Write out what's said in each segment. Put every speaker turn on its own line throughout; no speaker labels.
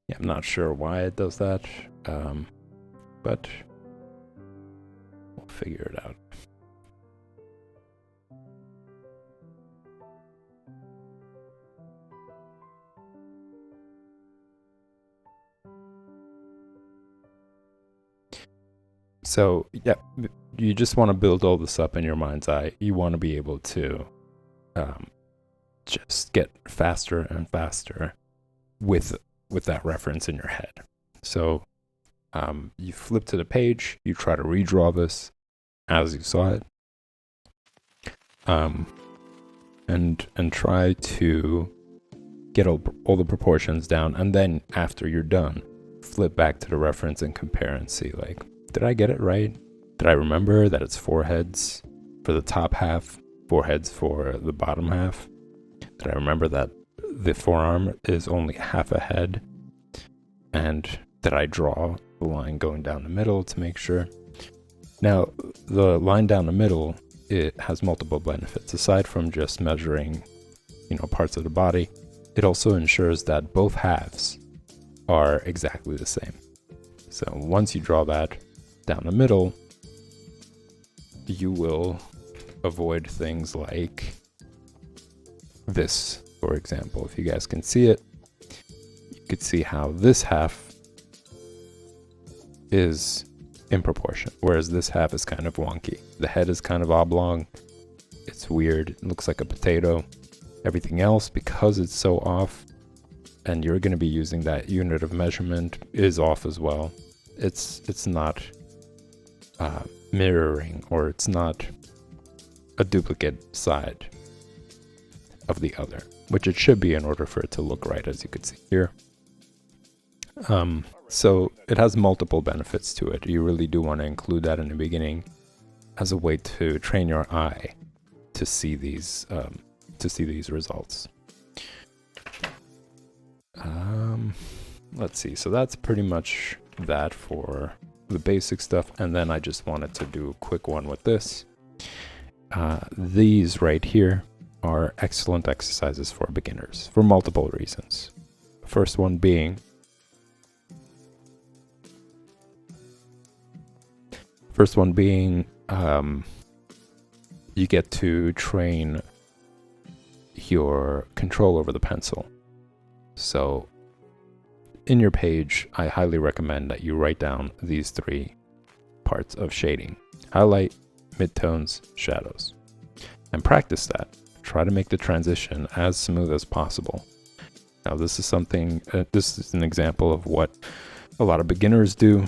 Yeah, I'm not sure why it does that, but we'll figure it out. So, yeah, you just want to build all this up in your mind's eye. You want to be able to just get faster and faster with that reference in your head. So, you flip to the page, you try to redraw this as you saw it, and try to get all the proportions down, and then after you're done, flip back to the reference and compare and see, like, did I get it right? Did I remember that it's 4 heads for the top half, 4 heads for the bottom half? Did I remember that the forearm is only half a head? And did I draw the line going down the middle to make sure? Now, the line down the middle, it has multiple benefits. Aside from just measuring, parts of the body, it also ensures that both halves are exactly the same. So once you draw that down the middle, you will avoid things like this, for example. If you guys can see it, you could see how this half is in proportion, whereas this half is kind of wonky. The head is kind of oblong. It's weird. It looks like a potato. Everything else, because it's so off, and you're going to be using that unit of measurement, is off as well. It's not mirroring, or it's not a duplicate side of the other, which it should be in order for it to look right, as you can see here. So it has multiple benefits to it. You really do want to include that in the beginning as a way to train your eye to see these results. Let's see. So that's pretty much that for the basic stuff. And then I just wanted to do a quick one with this. These right here are excellent exercises for beginners for multiple reasons. First one being, you get to train your control over the pencil. So in your page, I highly recommend that you write down these 3 parts of shading: highlight, midtones, shadows, and practice that. Try to make the transition as smooth as possible. Now, this is an example of what a lot of beginners do.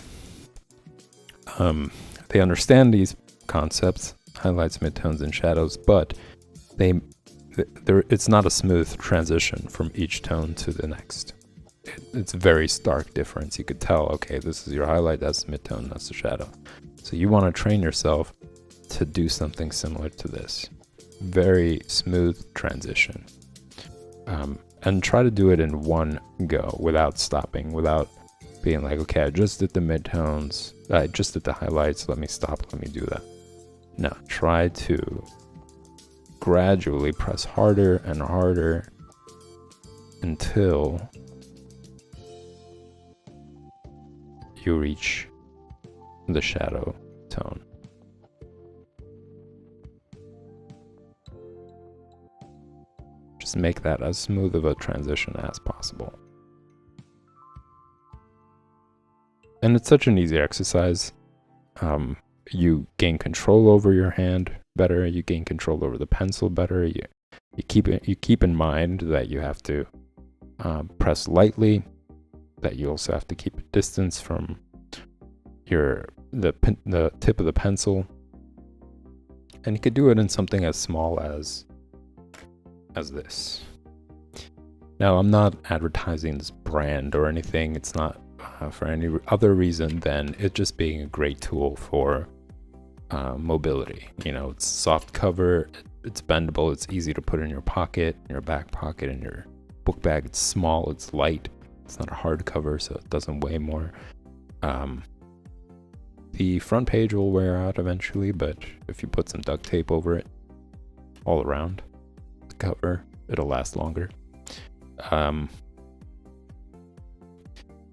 They understand these concepts, highlights, midtones, and shadows, but it's not a smooth transition from each tone to the next. It's a very stark difference. You could tell, okay, this is your highlight, that's the midtone, that's the shadow. So you want to train yourself to do something similar to this. Very smooth transition. And try to do it in one go without stopping, without being like, okay, I just did the midtones, I just did the highlights, let me stop, let me do that. No, try to gradually press harder and harder until you reach the shadow tone. Just make that as smooth of a transition as possible. And it's such an easy exercise. You gain control over your hand better. You gain control over the pencil better. You keep in mind that you have to press lightly. That you also have to keep a distance from the tip of the pencil. And you could do it in something as small as this. Now, I'm not advertising this brand or anything. It's not for any other reason than it just being a great tool for mobility. It's soft cover, it's bendable, it's easy to put in your pocket, in your back pocket, in your book bag. It's small, it's light, it's not a hard cover, so it doesn't weigh more. The front page will wear out eventually, but if you put some duct tape over it all around the cover, it'll last longer.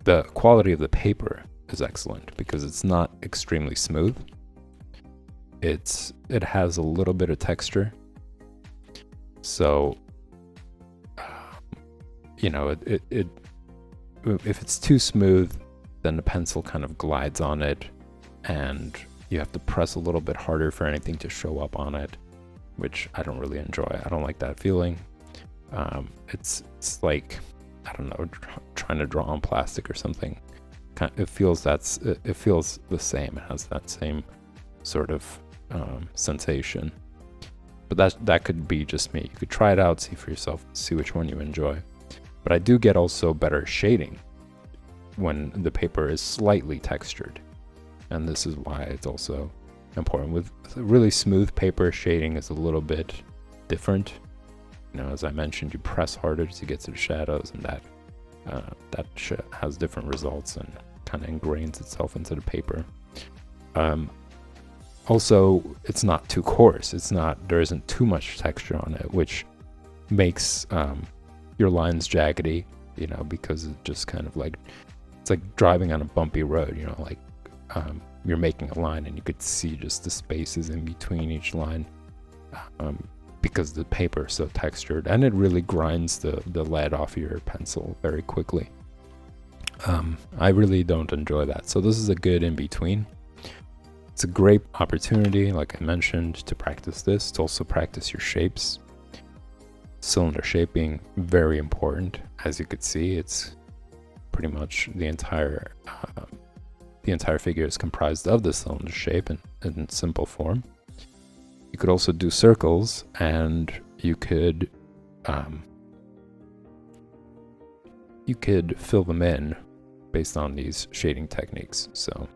The quality of the paper is excellent because it's not extremely smooth. It has a little bit of texture. So, if it's too smooth, then the pencil kind of glides on it, and you have to press a little bit harder for anything to show up on it, which I don't really enjoy. I don't like that feeling. It's like, I don't know, trying to draw on plastic or something. It feels the same. It has that same sort of sensation. But that could be just me. You could try it out, see for yourself, see which one you enjoy. But I do get also better shading when the paper is slightly textured. And this is why it's also important. With really smooth paper, shading is a little bit different. As I mentioned, you press harder to get to the shadows, and that has different results and kind of ingrains itself into the paper. Also, it's not too coarse. There isn't too much texture on it, which makes your lines jaggedy, because it's just kind of like, it's like driving on a bumpy road, you're making a line and you could see just the spaces in between each line, because the paper is so textured, and it really grinds the lead off your pencil very quickly. I really don't enjoy that. So this is a good in-between. It's a great opportunity, like I mentioned, to practice this, to also practice your shapes. Cylinder shape being very important. As you could see, it's pretty much the entire figure is comprised of the cylinder shape in simple form. You could also do circles, and you could fill them in based on these shading techniques. So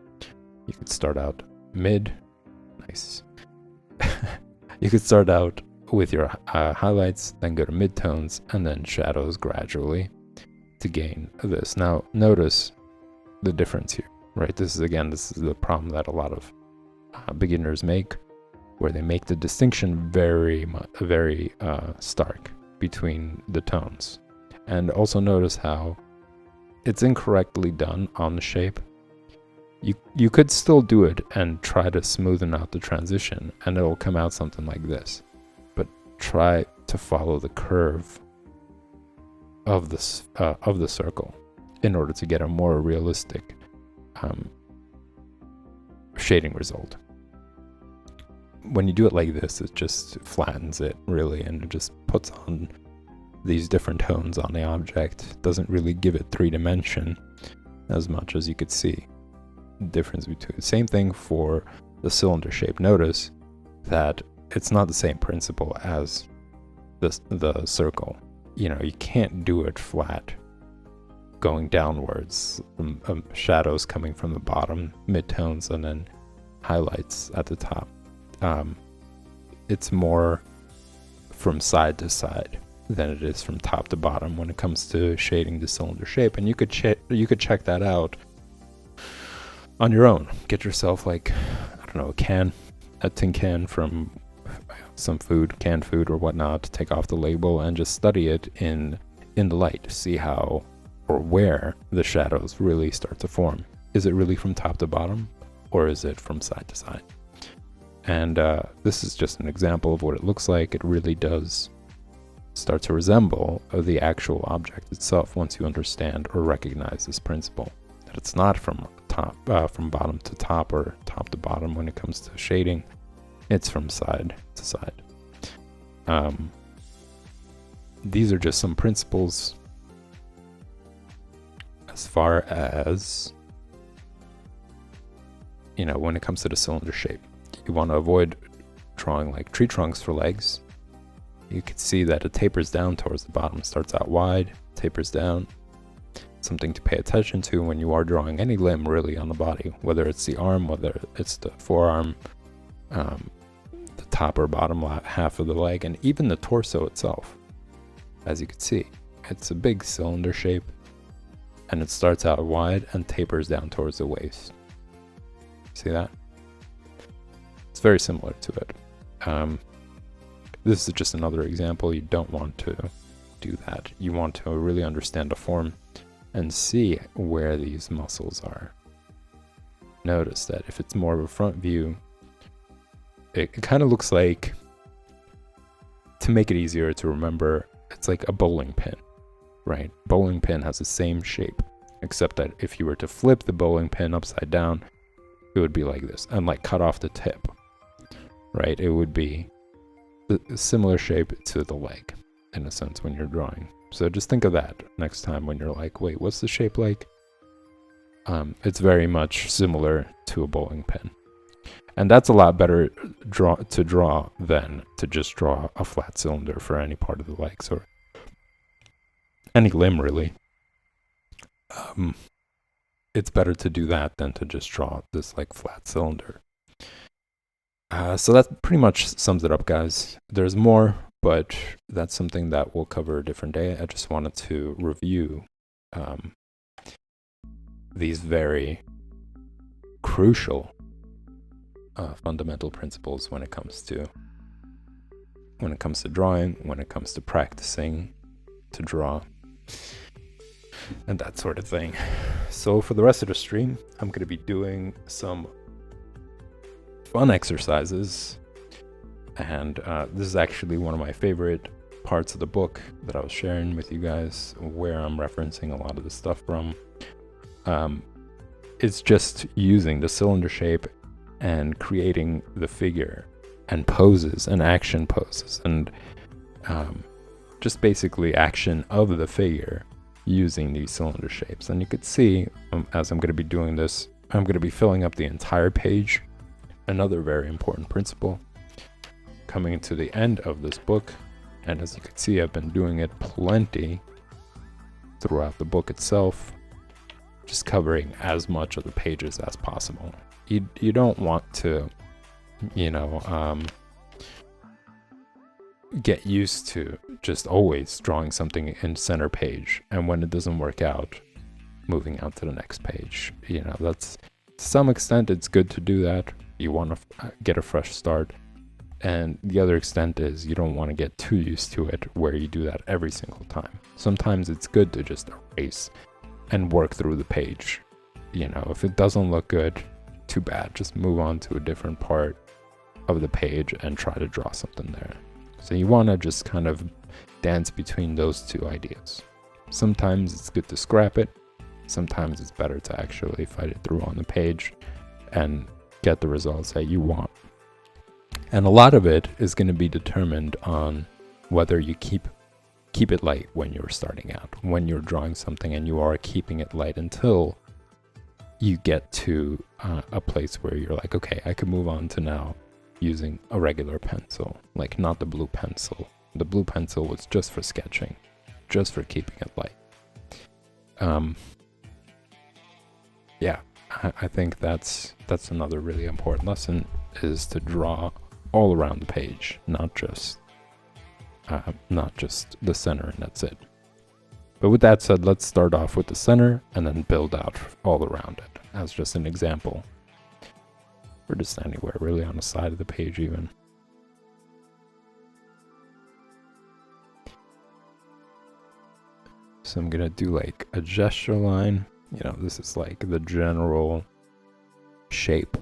you could start out mid, nice. You could start out with your highlights, then go to midtones, and then shadows gradually to gain this. Now notice the difference here, right? This is the problem that a lot of beginners make, where they make the distinction very stark between the tones. And also notice how it's incorrectly done on the shape. You could still do it and try to smoothen out the transition, and it'll come out something like this. But try to follow the curve of the circle in order to get a more realistic shading result. When you do it like this, it just flattens it really, and it just puts on these different tones on the object. It doesn't really give it 3-dimension as much as you could see. Difference between, same thing for the cylinder shape. Notice that it's not the same principle as the circle. You can't do it flat going downwards, shadows coming from the bottom, midtones, and then highlights at the top. It's more from side to side than it is from top to bottom when it comes to shading the cylinder shape. And you could check that out on your own. Get yourself, like, I don't know, a tin can from some canned food or whatnot, to take off the label and just study it in the light to see how or where the shadows really start to form. Is it really from top to bottom, or is it from side to side? And this is just an example of what it looks like. It really does start to resemble the actual object itself once you understand or recognize this principle, that it's not from bottom to top or top to bottom when it comes to shading. It's from side to side. These are just some principles as far as, when it comes to the cylinder shape. You want to avoid drawing like tree trunks for legs. You can see that it tapers down towards the bottom. It starts out wide, tapers down. Something to pay attention to when you are drawing any limb really on the body, whether it's the arm, whether it's the forearm, the top or bottom half of the leg, and even the torso itself. As you can see, it's a big cylinder shape, and it starts out wide and tapers down towards the waist. See that? It's very similar to it. This is just another example. You don't want to do that. You want to really understand the form and see where these muscles are. Notice that if it's more of a front view, it kind of looks like, to make it easier to remember, it's like a bowling pin, right? Bowling pin has the same shape, except that if you were to flip the bowling pin upside down, it would be like this, and like cut off the tip, right? It would be a similar shape to the leg, in a sense, when you're drawing. So just think of that next time when you're like, wait, what's the shape like? It's very much similar to a bowling pin. And that's a lot better to draw than to just draw a flat cylinder for any part of the legs or any limb, really. It's better to do that than to just draw this like flat cylinder. So that pretty much sums it up, guys. There's more, but that's something that we'll cover a different day. I just wanted to review these very crucial fundamental principles when it comes to drawing, when it comes to practicing to draw, and that sort of thing. So for the rest of the stream, I'm going to be doing some fun exercises, and this is actually one of my favorite parts of the book that I was sharing with you guys, where I'm referencing a lot of the stuff from. It's just using the cylinder shape and creating the figure and poses and action poses and just basically action of the figure using these cylinder shapes. And you could see, as I'm going to be doing this, I'm going to be filling up the entire page. Another very important principle coming to the end of this book. And as you can see, I've been doing it plenty throughout the book itself, just covering as much of the pages as possible. You don't want to, get used to just always drawing something in center page, and when it doesn't work out, moving out to the next page. That's, to some extent, it's good to do that. You want to get a fresh start. And the other extent is you don't want to get too used to it where you do that every single time. Sometimes it's good to just erase and work through the page. If it doesn't look good, too bad. Just move on to a different part of the page and try to draw something there. So you want to just kind of dance between those two ideas. Sometimes it's good to scrap it. Sometimes it's better to actually fight it through on the page and get the results that you want. And a lot of it is going to be determined on whether you keep it light when you're starting out, when you're drawing something, and you are keeping it light until you get to a place where you're like, okay, I can move on to now using a regular pencil, like not the blue pencil. The blue pencil was just for sketching, just for keeping it light. I think that's another really important lesson, is to draw all around the page, not just the center, and that's it. But with that said, let's start off with the center and then build out all around it as just an example. Or just anywhere, really, on the side of the page even. So I'm gonna do like a gesture line. This is like the general shape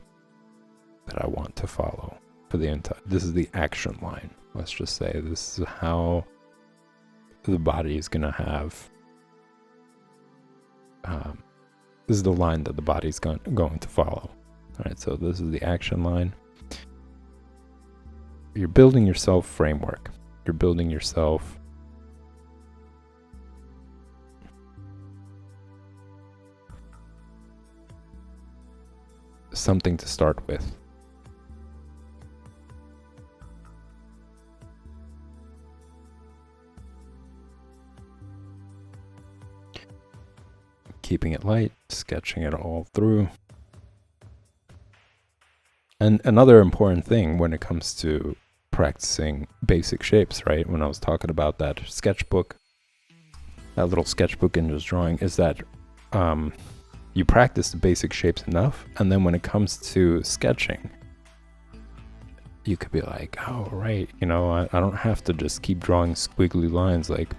that I want to follow for the entire. This is the action line. Let's just say this is how the body is gonna have. This is the line that the body's going to follow. All right, so this is the action line. You're building yourself framework. You're building yourself something to start with. Keeping it light, sketching it all through. And another important thing when it comes to practicing basic shapes, right? When I was talking about that sketchbook, that little sketchbook in just drawing, is that you practice the basic shapes enough, and then when it comes to sketching, you could be like, oh, right, I don't have to just keep drawing squiggly lines, like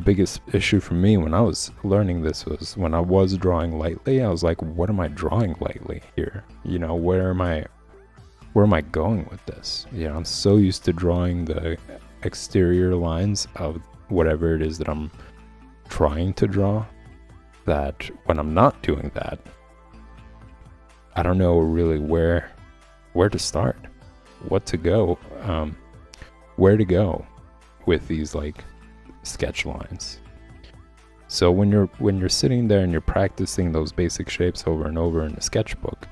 biggest issue for me when I was learning this was when I was drawing lightly, I was like, what am I drawing lightly here? You know, where am I going with this? You know, I'm so used to drawing the exterior lines of whatever it is that I'm trying to draw that when I'm not doing that, I don't know really where to start, what to go, where to go with these like sketch lines. So when you're sitting there and you're practicing those basic shapes over and over in a sketchbook,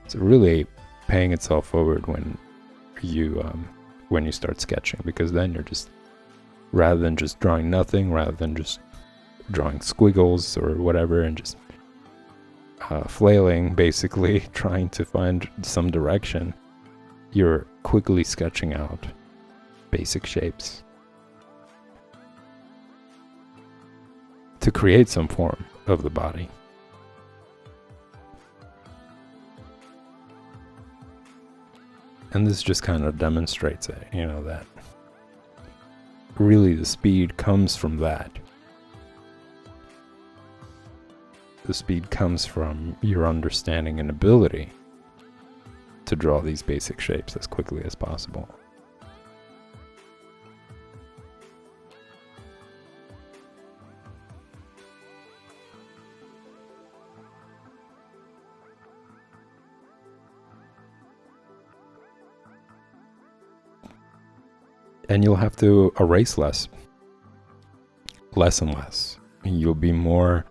it's really paying itself forward when you start sketching, because then you're just, rather than just drawing nothing, rather than just drawing squiggles or whatever and just flailing, basically trying to find some direction, you're quickly sketching out basic shapes to create some form of the body. And this just kind of demonstrates it, you know, that really the speed comes from that. The speed comes from your understanding and ability to draw these basic shapes as quickly as possible. And you'll have to erase less and less. You'll be more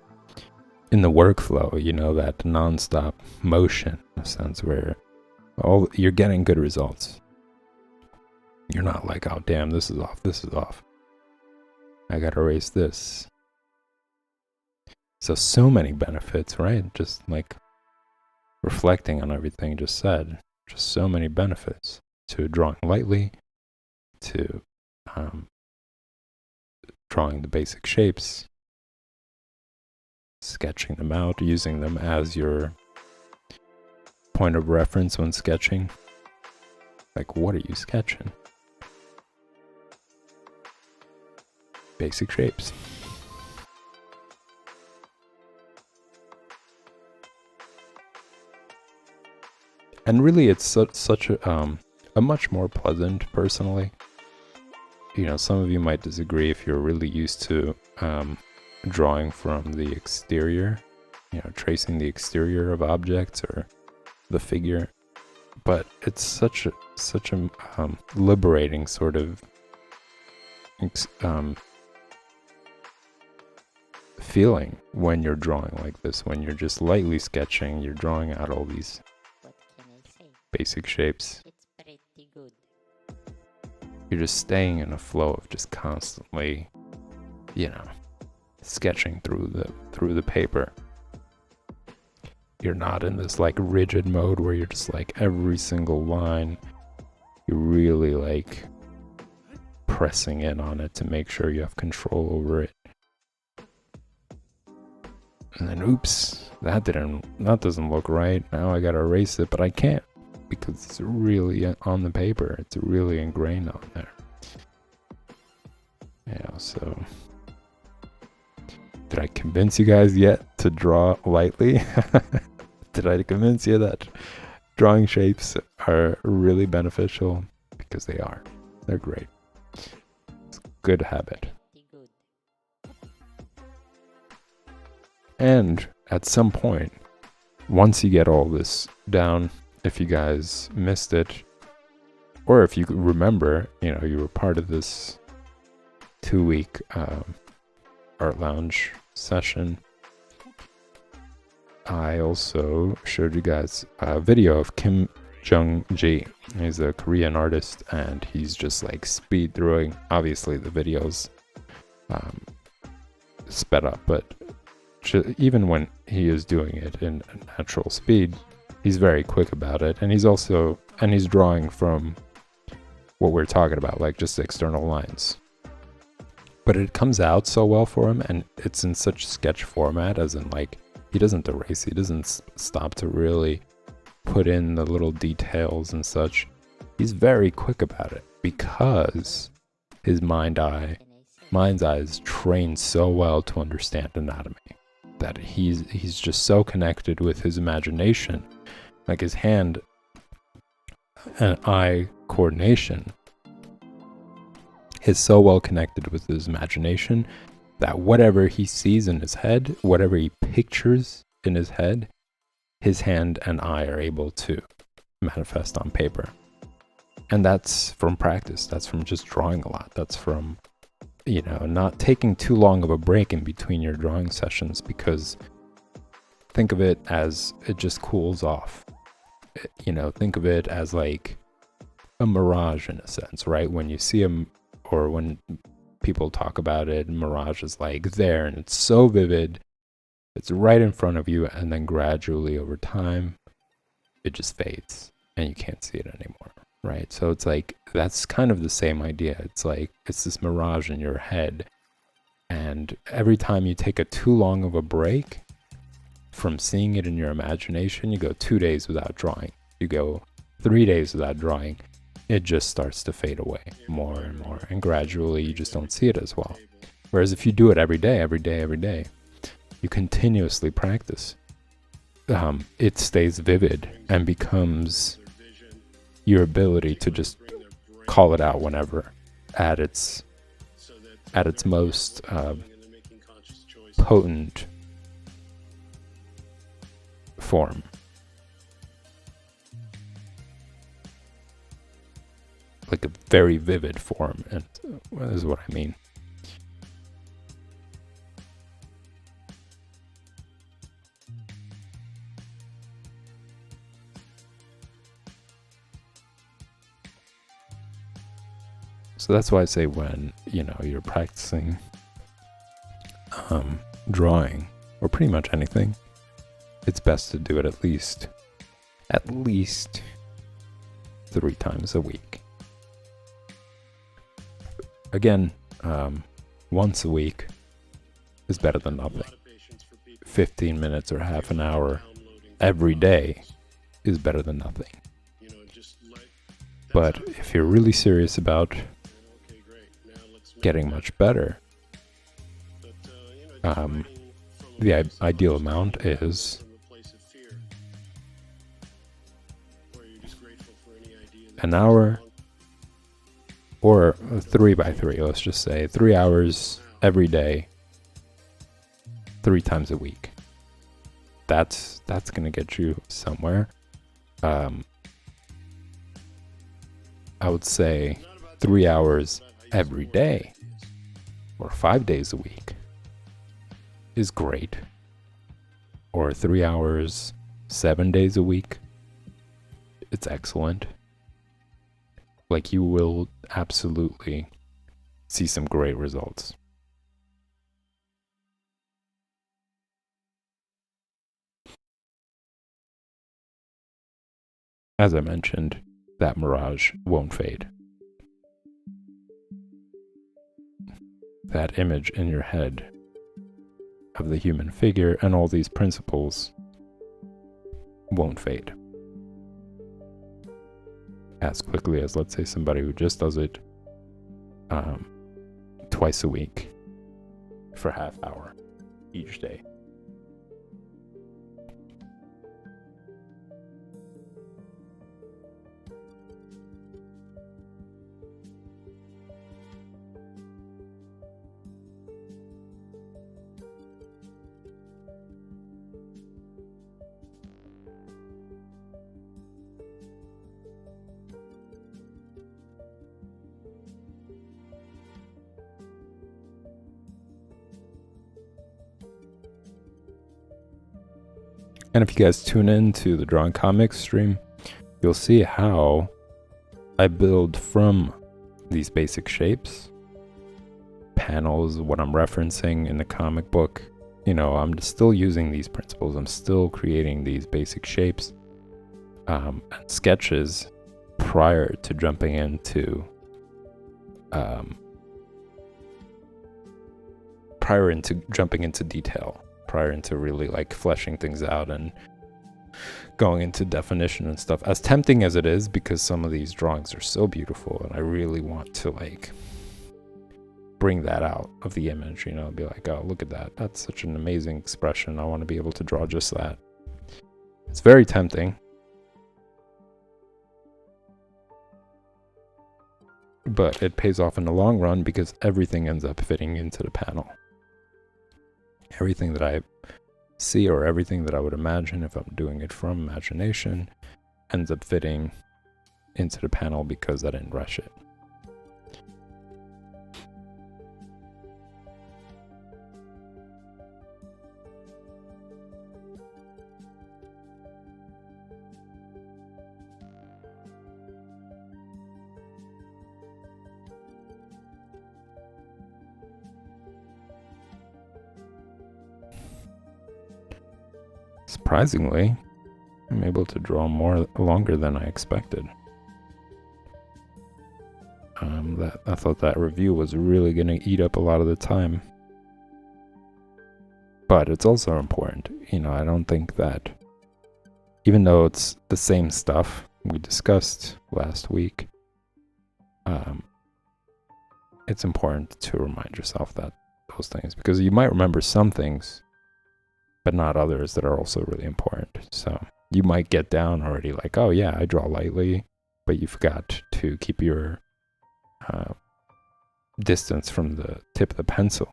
in the workflow, you know, that non-stop motion, in a sense, where you're getting good results. You're not like, oh damn, this is off. I gotta erase this. So many benefits, right? Just like reflecting on everything just said, just so many benefits to drawing lightly, to drawing the basic shapes, sketching them out, using them as your point of reference when sketching. Like, what are you sketching? Basic shapes. And really, it's such a much more pleasant, personally. You know, some of you might disagree if you're really used to drawing from the exterior, you know, tracing the exterior of objects or the figure. But it's such a liberating sort of feeling when you're drawing like this, when you're just lightly sketching, you're drawing out all these basic shapes.
It's pretty good.
You're just staying in a flow of just constantly, you know, sketching through the paper. You're not in this like rigid mode where you're just like every single line, you're really like pressing in on it to make sure you have control over it. And then oops, that doesn't look right. Now I gotta erase it, but I can't, because it's really on the paper. It's really ingrained on there. Yeah, so did I convince you guys yet to draw lightly? Did I convince you that drawing shapes are really beneficial? Because they are. They're great. It's a good habit.
Good.
And at some point, once you get all this down, if you guys missed it, or if you remember, you know, you were part of this 2-week art lounge session, I also showed you guys a video of Kim Jung-ji. He's a Korean artist, and he's just like speed throwing. Obviously the video's sped up, but even when he is doing it in natural speed, he's very quick about it. And he's drawing from what we're talking about, like just external lines. But it comes out so well for him, and it's in such sketch format, as in like, he doesn't erase, he doesn't stop to really put in the little details and such. He's very quick about it because his mind-eye mind's eye is trained so well to understand anatomy that he's just so connected with his imagination, like his hand and eye coordination is so well connected with his imagination that whatever he sees in his head, whatever he pictures in his head, his hand and eye are able to manifest on paper. And that's from practice. That's from just drawing a lot. That's from, not taking too long of a break in between your drawing sessions, because think of it as it just cools off. Think of it as like a mirage in a sense, right? When you see or when people talk about it, mirage is like there and it's so vivid. It's right in front of you, and then gradually over time, it just fades and you can't see it anymore, right? So it's like, that's kind of the same idea. It's like, it's this mirage in your head. And every time you take a too long of a break from seeing it in your imagination, you go 2 days without drawing, you go 3 days without drawing, it just starts to fade away more and more. And gradually you just don't see it as well. Whereas if you do it every day, you continuously practice, it stays vivid and becomes your ability to just call it out whenever at its most potent form. Like a very vivid form, and that is what I mean. So that's why I say when, you're practicing drawing, or pretty much anything, it's best to do it at least 3 times a week. Again, once a week is better than nothing. 15 minutes or half an hour every day is better than nothing. But if you're really serious about getting much better, the ideal amount is an hour, or 3 by 3. Let's just say 3 hours every day, 3 times a week. That's gonna get you somewhere. I would say 3 hours every day, or 5 days a week, is great. Or 3 hours 7 days a week, it's excellent. Like, you will absolutely see some great results. As I mentioned, that mirage won't fade. That image in your head of the human figure and all these principles won't fade as quickly as, let's say, somebody who just does it twice a week for half hour each day. And if you guys tune in to the Drawing Comics stream, you'll see how I build from these basic shapes, panels, what I'm referencing in the comic book. I'm still using these principles. I'm still creating these basic shapes and sketches prior to jumping into detail, prior into really like fleshing things out and going into definition and stuff. As tempting as it is, because some of these drawings are so beautiful and I really want to like bring that out of the image, you know, be like, oh, look at that. That's such an amazing expression. I want to be able to draw just that. It's very tempting. But it pays off in the long run because everything ends up fitting into the panel. Everything that I see, or everything that I would imagine if I'm doing it from imagination, ends up fitting into the panel because I didn't rush it. Surprisingly, I'm able to draw longer than I expected. I thought that review was really going to eat up a lot of the time. But it's also important. You know, I don't think that, even though it's the same stuff we discussed last week, it's important to remind yourself that those things, because you might remember some things, but not others that are also really important. So you might get down already like, oh yeah, I draw lightly, but you forgot to keep your distance from the tip of the pencil.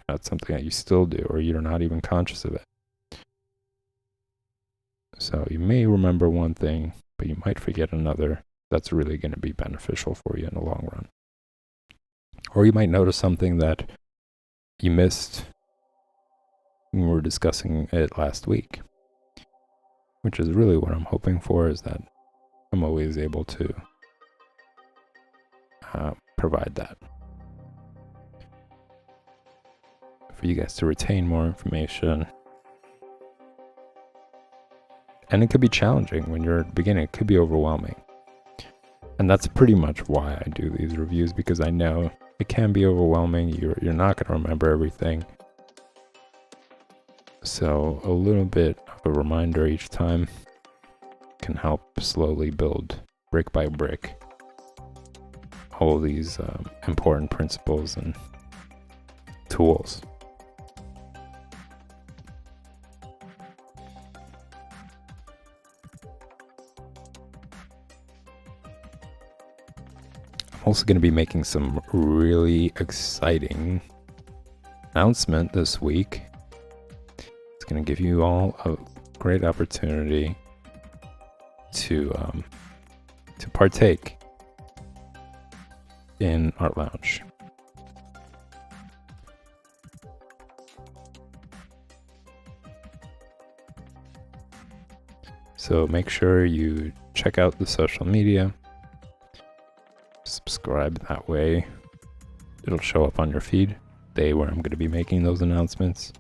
That's something that you still do, or you're not even conscious of it. So you may remember one thing, but you might forget another that's really going to be beneficial for you in the long run. Or you might notice something that you missed when we were discussing it last week, which is really what I'm hoping for, is that I'm always able to provide that for you guys to retain more information. And it could be challenging when you're at the beginning. It could be overwhelming. And that's pretty much why I do these reviews, because I know it can be overwhelming. You're not going to remember everything. So a little bit of a reminder each time can help slowly build, brick by brick, all of these important principles and tools. I'm also going to be making some really exciting announcement this week. It's going to give you all a great opportunity to partake in Art Lounge. So make sure you check out the social media, subscribe that way. It'll show up on your feed, the day where I'm going to be making those announcements.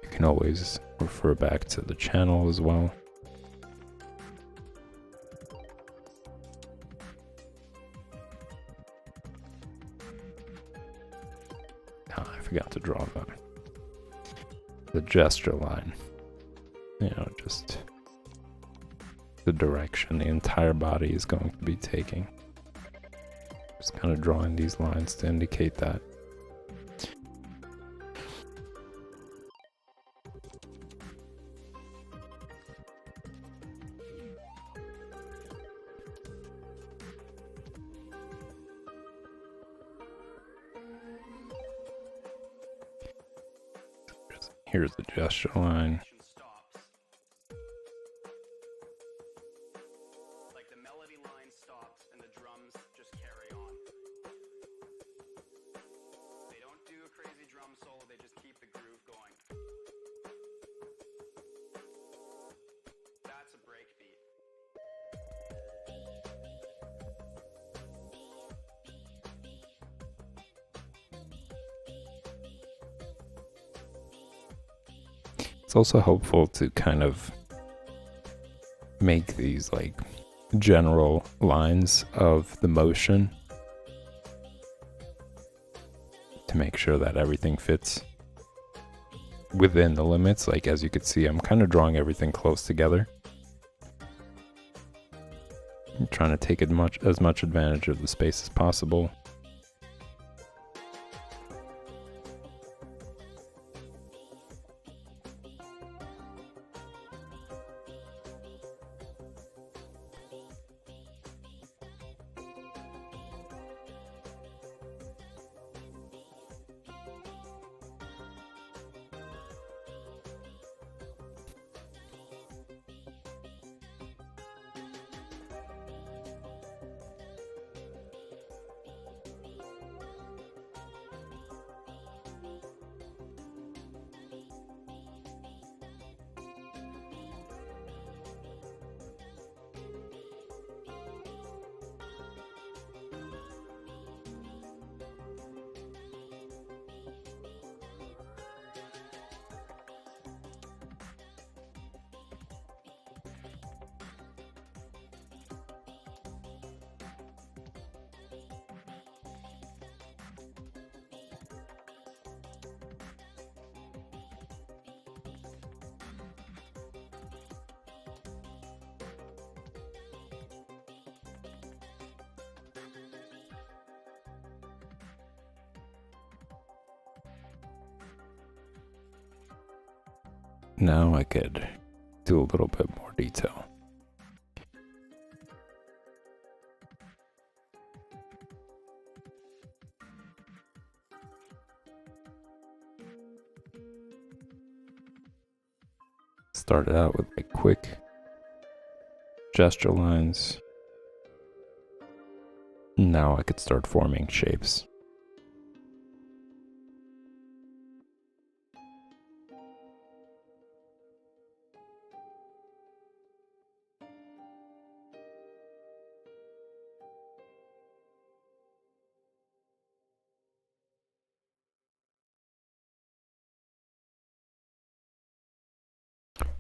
You can always refer back to the channel as well. I forgot to draw the gesture line. You know, just the direction the entire body is going to be taking. Just kind of drawing these lines to indicate that. Here's the gesture line.
Like the melody line stops and the drums just carry on. They don't do a crazy drum solo, they just keep the groove going. That's a break beat.
It's also helpful to kind of make these like general lines of the motion to make sure that everything fits within the limits. Like, as you can see, I'm kind of drawing everything close together. I'm trying to take as much advantage of the space as possible. Now I could do a little bit more detail. Started out with like quick gesture lines. Now I could start forming shapes.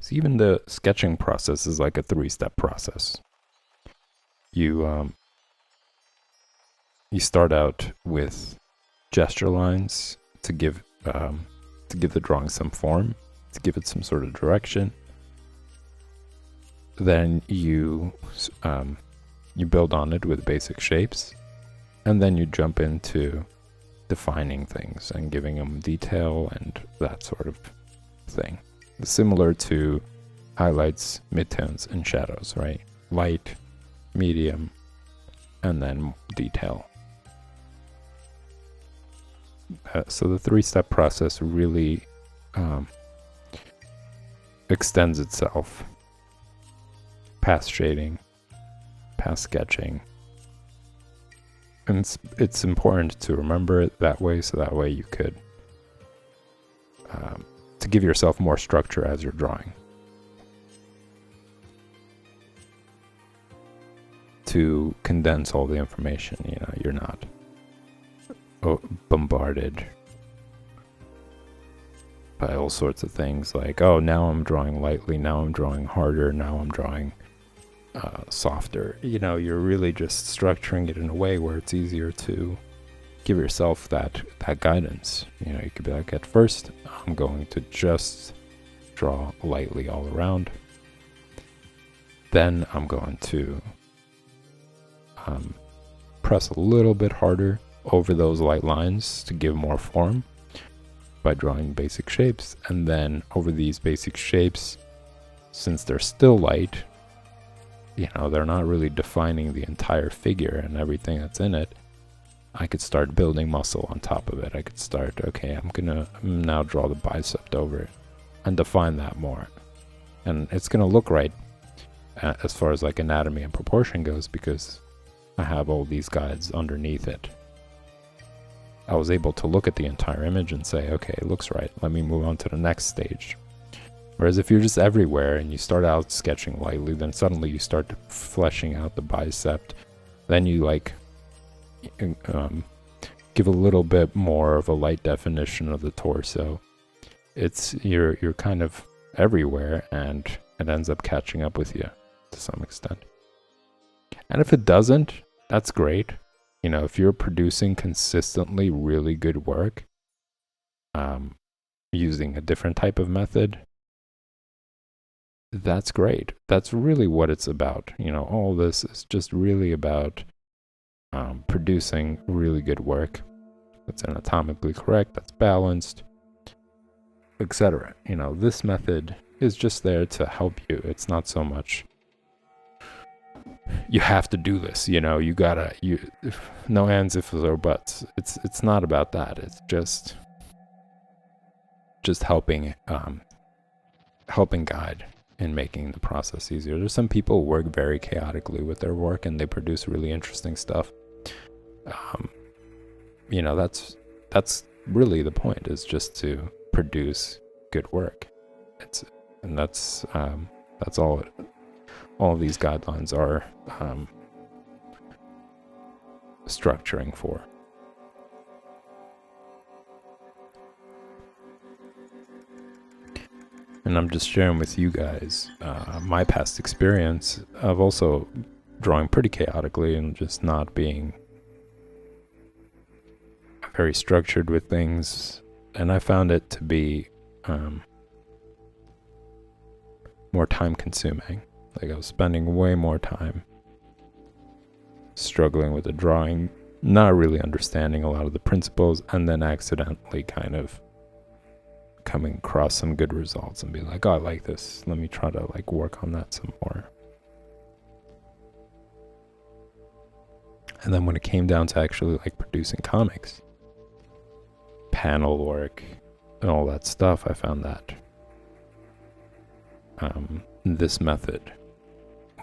So even the sketching process is like a 3-step process. You start out with gesture lines to give the drawing some form, to give it some sort of direction. Then you build on it with basic shapes, and then you jump into defining things and giving them detail and that sort of thing. Similar to highlights, midtones, and shadows, right? Light, medium, and then detail. So the 3-step process really extends itself past shading, past sketching. And it's important to remember it that way, so that way you could to give yourself more structure as you're drawing. To condense all the information, you're not bombarded by all sorts of things like, oh, now I'm drawing lightly, now I'm drawing harder, now I'm drawing softer. You're really just structuring it in a way where it's easier to give yourself that guidance. You could be like, at first, I'm going to just draw lightly all around. Then I'm going to press a little bit harder over those light lines to give more form by drawing basic shapes. And then over these basic shapes, since they're still light, they're not really defining the entire figure and everything that's in it, I could start building muscle on top of it. I could start, okay, I'm gonna now draw the bicep over it and define that more. And it's gonna look right as far as like anatomy and proportion goes, because I have all these guides underneath it. I was able to look at the entire image and say, okay, it looks right. Let me move on to the next stage. Whereas if you're just everywhere and you start out sketching lightly, then suddenly you start fleshing out the bicep. Then you like give a little bit more of a light definition of the torso. You're kind of everywhere, and it ends up catching up with you to some extent. And if it doesn't, that's great. If you're producing consistently really good work, using a different type of method, that's great. That's really what it's about. You know, all this is just really about producing really good work that's anatomically correct, that's balanced, etc. You know, this method is just there to help you. It's not so much you have to do this, you know, you gotta, no ands, ifs, or buts. It's not about that. It's just helping, helping guide in making the process easier. There's some people who work very chaotically with their work and they produce really interesting stuff. You know, that's really the point, is just to produce good work. That's all these guidelines are structuring for. And I'm just sharing with you guys my past experience of also drawing pretty chaotically and just not being very structured with things. And I found it to be more time consuming. Like I was spending way more time struggling with the drawing, not really understanding a lot of the principles, and then accidentally kind of coming across some good results and be like, oh, I like this. Let me try to like work on that some more. And then when it came down to actually like producing comics, panel work, and all that stuff, I found that this method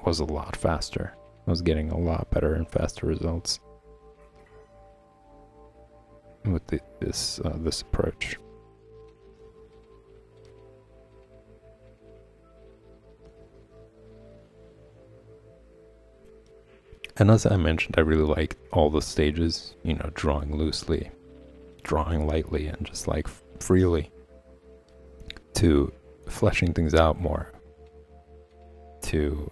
was a lot faster. I was getting a lot better and faster results with this approach. And as I mentioned, I really like all the stages, you know, drawing loosely, drawing lightly, and just like freely, to fleshing things out more, to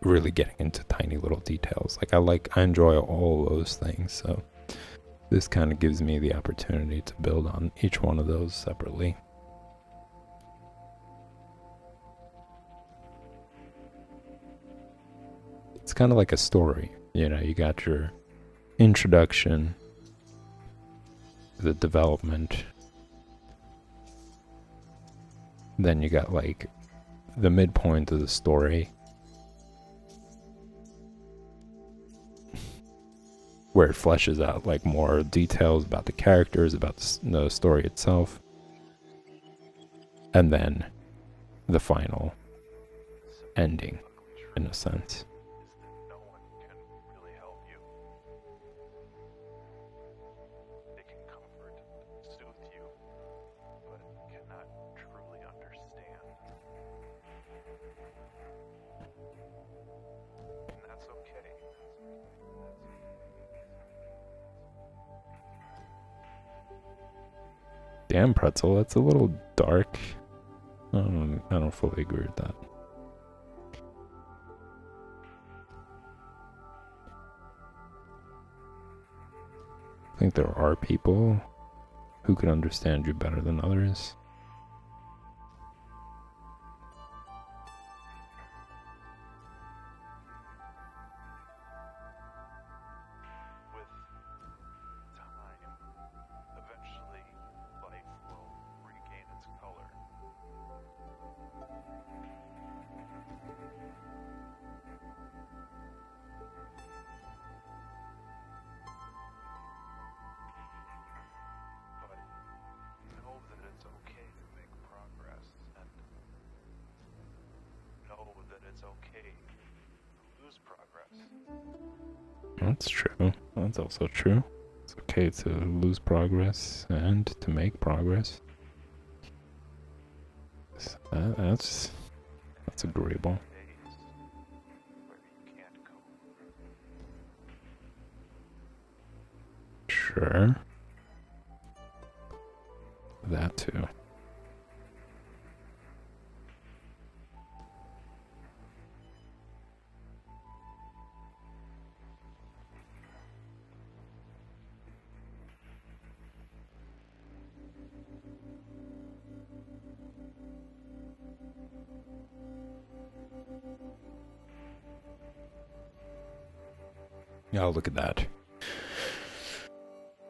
really getting into tiny little details. Like I enjoy all those things. So this kind of gives me the opportunity to build on each one of those separately. It's kind of like a story, you know, you got your introduction, the development, then you got like the midpoint of the story, where it fleshes out like more details about the characters, about the story itself, and then the final ending, in a sense.
No one can really help you. They can comfort, soothe you, but cannot truly understand. And that's okay.
Damn, Pretzel, that's a little dark. I don't fully agree with that. I think there are people who could understand you better than others.
With time, eventually life will regain its color. But know that it's okay to make progress, and know that it's okay to lose progress.
That's true. That's also true. It's okay to lose progress and to make progress. That's agreeable.
Days where you can't cope.
Sure. That too. Oh, look at that.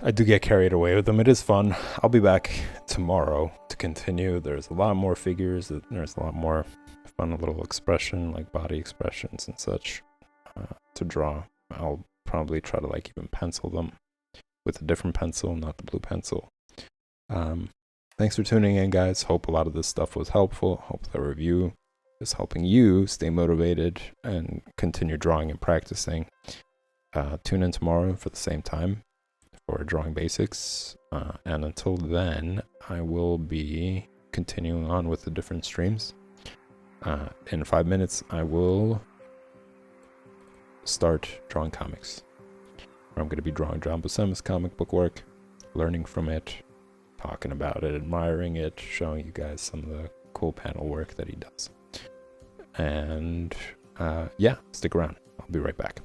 I do get carried away with them. It is fun. I'll be back tomorrow to continue. There's a lot more figures. There's a lot more fun little expression, like body expressions and such, to draw. I'll probably try to like even pencil them with a different pencil, not the blue pencil. Thanks for tuning in, guys. Hope a lot of this stuff was helpful. Hope the review is helping you stay motivated and continue drawing and practicing. Tune in tomorrow for the same time for Drawing Basics. And until then, I will be continuing on with the different streams. In 5 minutes, I will start drawing comics. I'm going to be drawing John Buscema's comic book work, learning from it, talking about it, admiring it, showing you guys some of the cool panel work that he does. And yeah, stick around. I'll be right back.